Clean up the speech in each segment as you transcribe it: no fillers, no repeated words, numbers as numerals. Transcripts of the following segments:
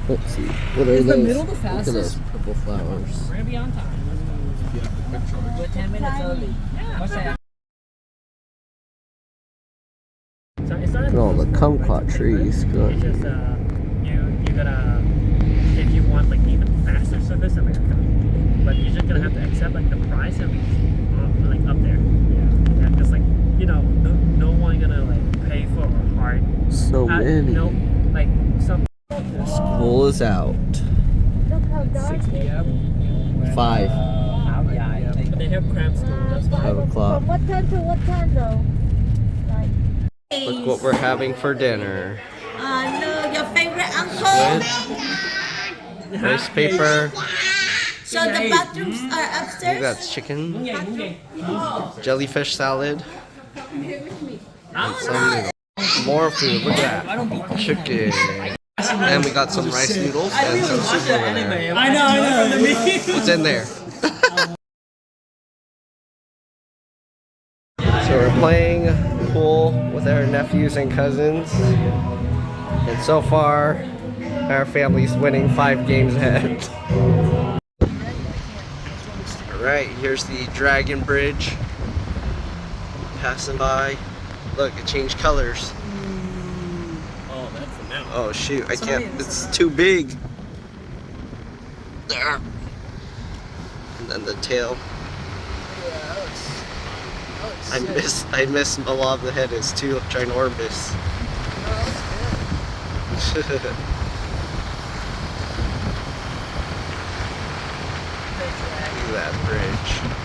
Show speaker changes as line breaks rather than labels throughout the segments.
Let's see. What are
Is
those?
the middle the
Look at those
fastest?
purple flowers.
We're gonna be on time. We're 10 minutes early. What's that? So it's not
Look at all the kumquat trees. Good.
It's just you gotta, if you want like even faster service, America, but you're just gonna have to accept like the price and like up there. Yeah, because like no one gonna like pay for a hard.
So many.
No, like some.
School is out.
Look how dark
6 p.m.
5.
Yeah, but they have cram school. That's why.
5 o'clock.
From what time to what time though? Like.
Look what we're having for dinner.
No, your favorite uncle.
Rice paper.
So the bathrooms are
I think
upstairs.
that's chicken. Jellyfish salad. And some noodles. More food. Look at that. Chicken. And we got some rice noodles and some soup over there.
I know.
What's in there? So we're playing pool with our nephews and cousins. And so far, our family's winning 5 games ahead. Alright, here's the Dragon Bridge. Passing by. Look, it changed colors.
Oh, that's the mountain.
Oh shoot, I can't, it's too big. There. And then the tail. I miss a lot of the head, it's too ginormous. Look at that bridge.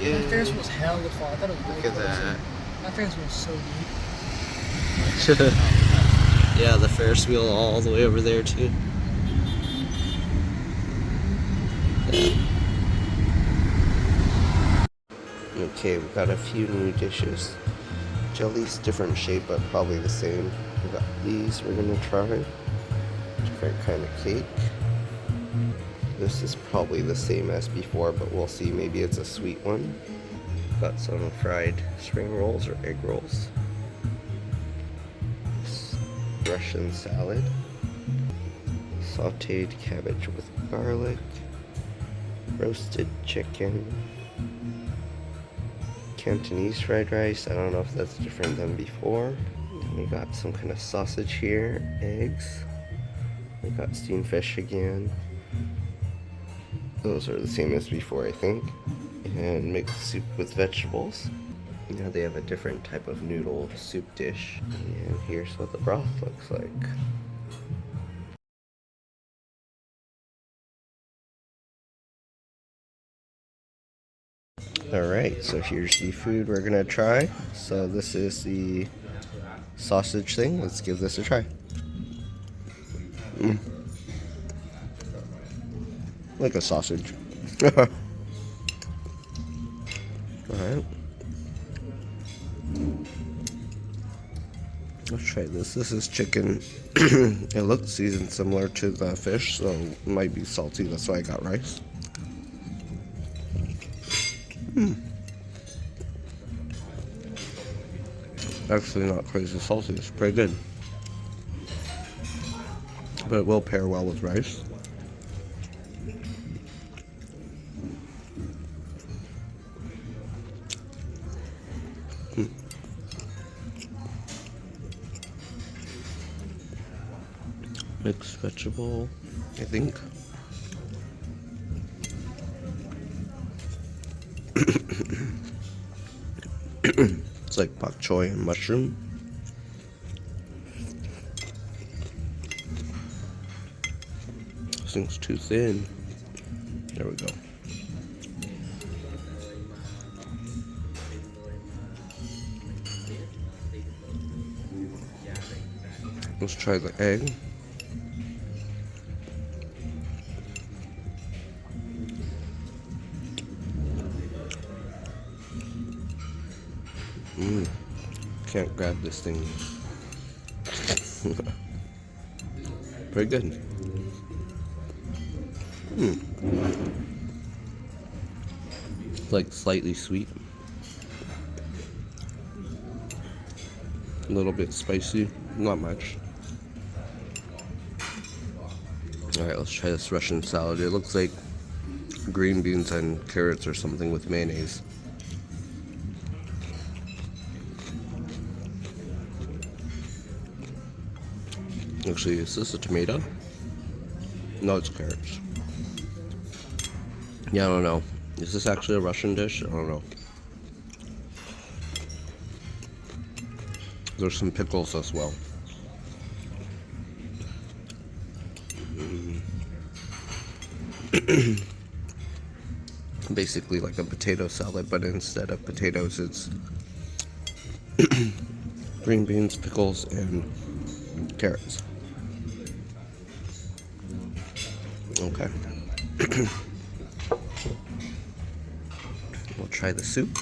That Ferris was hella far. I thought it was way
Look at
closer.
that.
That Ferris was so deep.
Yeah, the Ferris wheel all the way over there too. Yeah. Okay, we've got a few new dishes. Jelly's different shape, but probably the same. We got these we're gonna try. Different kind of cake. This is probably the same as before, but we'll see. Maybe it's a sweet one. Got some fried spring rolls or egg rolls. Russian salad. Sauteed cabbage with garlic. Roasted chicken. Cantonese fried rice. I don't know if that's different than before. We got some kind of sausage here. Eggs. We got steamed fish again. Those are the same as before, I think. And mixed soup with vegetables. Now they have a different type of noodle soup dish. And here's what the broth looks like. Alright, so here's the food we're gonna try. So this is the sausage thing. Let's give this a try. Like a sausage. Alright. Let's try this. This is chicken. It looks seasoned similar to the fish, so it might be salty. That's why I got rice. Actually not crazy salty. It's pretty good. But it will pair well with rice. Mixed vegetable, I think. It's like bok choy and mushroom. This thing's too thin. There we go. Let's try the egg. Can't grab this thing. Very good. Like slightly sweet. A little bit spicy, not much. Alright, let's try this Russian salad. It looks like green beans and carrots or something with mayonnaise. Actually, is this a tomato? No, it's carrots. Yeah, I don't know. Is this actually a Russian dish? I don't know. There's some pickles as well. Basically like a potato salad, but instead of potatoes, it's green beans, pickles, and carrots. Okay. We'll try the soup.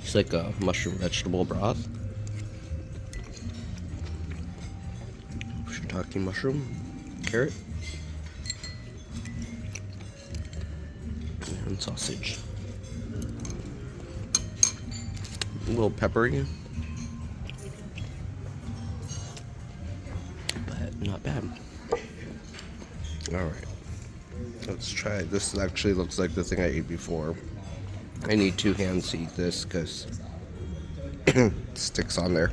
It's like a mushroom vegetable broth. Shiitake mushroom, carrot, and sausage. A little peppery, but not bad. Alright, let's try it. This actually looks like the thing I ate before. I need 2 hands to eat this because it sticks on there.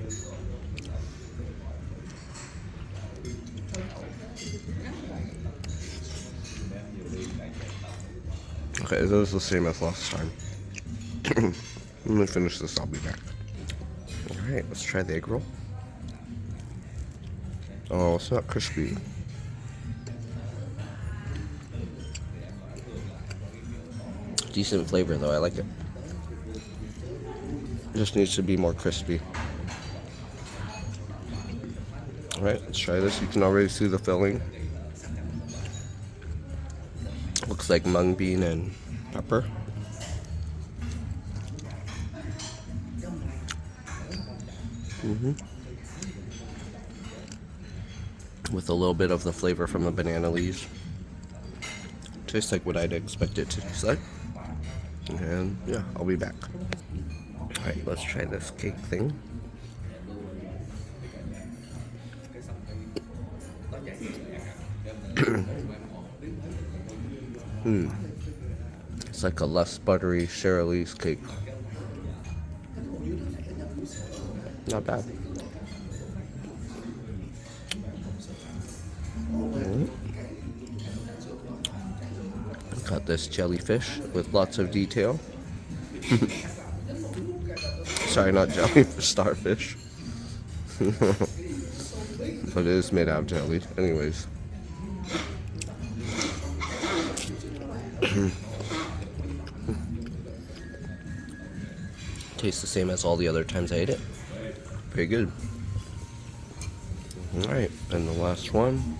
Okay, this is the same as last time. Let me finish this, I'll be back. Alright, let's try the egg roll. Oh, it's not crispy. Decent flavor though, I like it. It just needs to be more crispy. Alright, let's try this. You can already see the filling. Looks like mung bean and pepper. With a little bit of the flavor from the banana leaves. Tastes like what I'd expect it to taste like. And yeah, I'll be back. Alright, let's try this cake thing. It's like a less buttery Sara Lee's cake. Not bad. Got this jellyfish with lots of detail. Sorry, not jellyfish, starfish. But it is made out of jelly. Anyways. Tastes the same as all the other times I ate it. Very good. Alright, and the last one.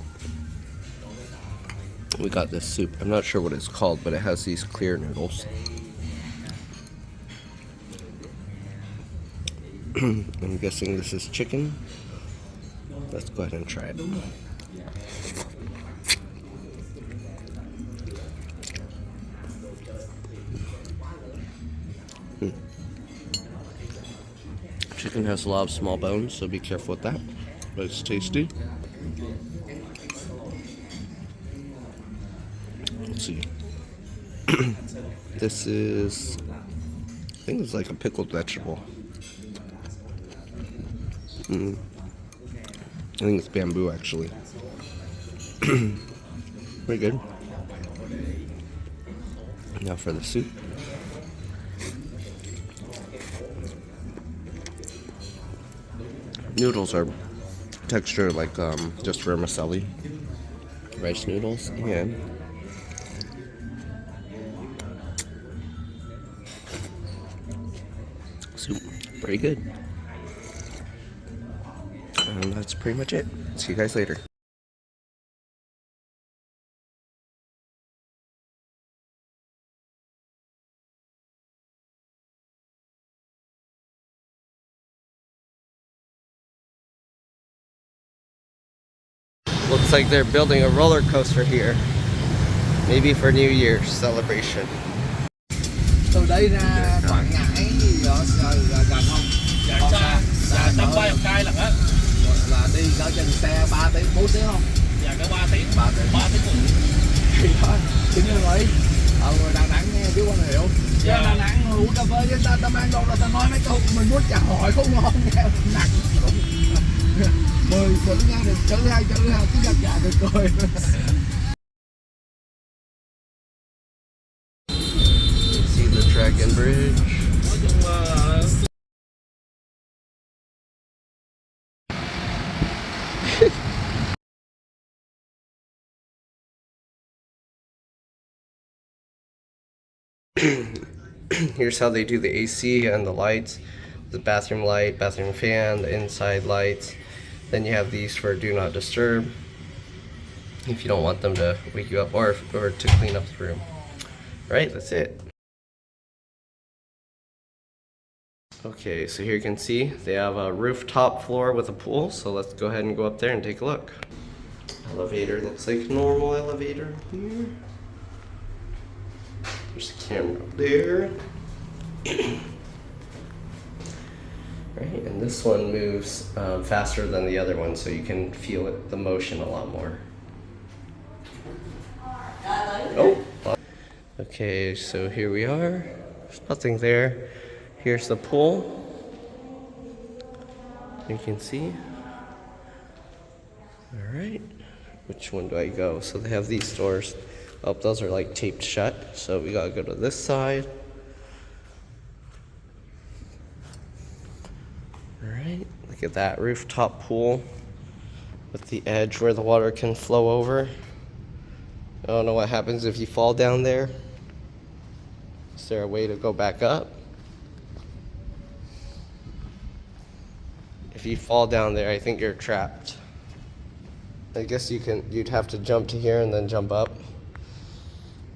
We got this soup. I'm not sure what it's called, but it has these clear noodles. I'm guessing this is chicken. Let's go ahead and try it. Chicken has a lot of small bones, so be careful with that. But it's tasty. Let's see. This is, I think it's like a pickled vegetable. I think it's bamboo, actually. Pretty good. Now for the soup. Noodles are texture like just vermicelli. Rice noodles and soup. Very good. And that's pretty much it. See you guys later. Looks like they're building a roller coaster here. Maybe for New Year's celebration.
Từ đây ra Quảng Ngãi gì đó gần không?
Dạ xa, dạ tầm 3 cây lận á.
Là đi có trên xe 3 tiếng 4 tiếng không?
Dạ có 3 tiếng.
3 tiếng.
3 tiếng một.
Thì thôi, chính như vậy. Người Đà Nẵng nghe chứ không hiểu. Chứ
Dạ.
Đà Nẵng uống cà phê với ta mang đâu là ta nói mấy câu mình muốn chào hỏi không ngon nghe nặng. 10 chữ nha, được chữ 2 chữ cứ gật gà được cười.
See the Dragon Bridge.
Nói chung
Here's how they do the AC and the lights. The bathroom light, bathroom fan, the inside lights. Then you have these for do not disturb if you don't want them to wake you up or to clean up the room. Right, that's it. Okay, so here you can see they have a rooftop floor with a pool, so let's go ahead and go up there and take a look. Elevator looks like normal elevator here. There's a camera up there. Right, and this one moves faster than the other one, so you can feel it, the motion a lot more. Oh. Okay, so here we are. There's nothing there. Here's the pool. You can see. All right. Which one do I go? So they have these doors. Oh, those are like taped shut. So we gotta go to this side. All right. Look at that rooftop pool with the edge where the water can flow over. I don't know what happens if you fall down there. Is there a way to go back up? If you fall down there, I think you're trapped. I guess you'd have to jump to here and then jump up.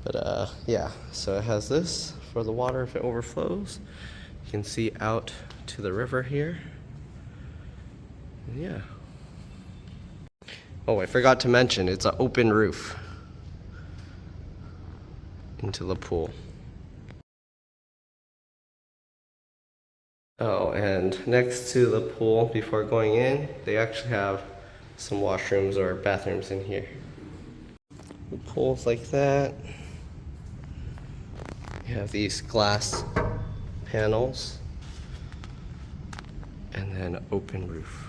But yeah, so it has this for the water if it overflows. You can see out to the river here. And yeah. Oh, I forgot to mention, it's an open roof into the pool. Oh, and next to the pool, before going in, they actually have some washrooms or bathrooms in here. The pool's like that. You have these glass panels, and then open roof.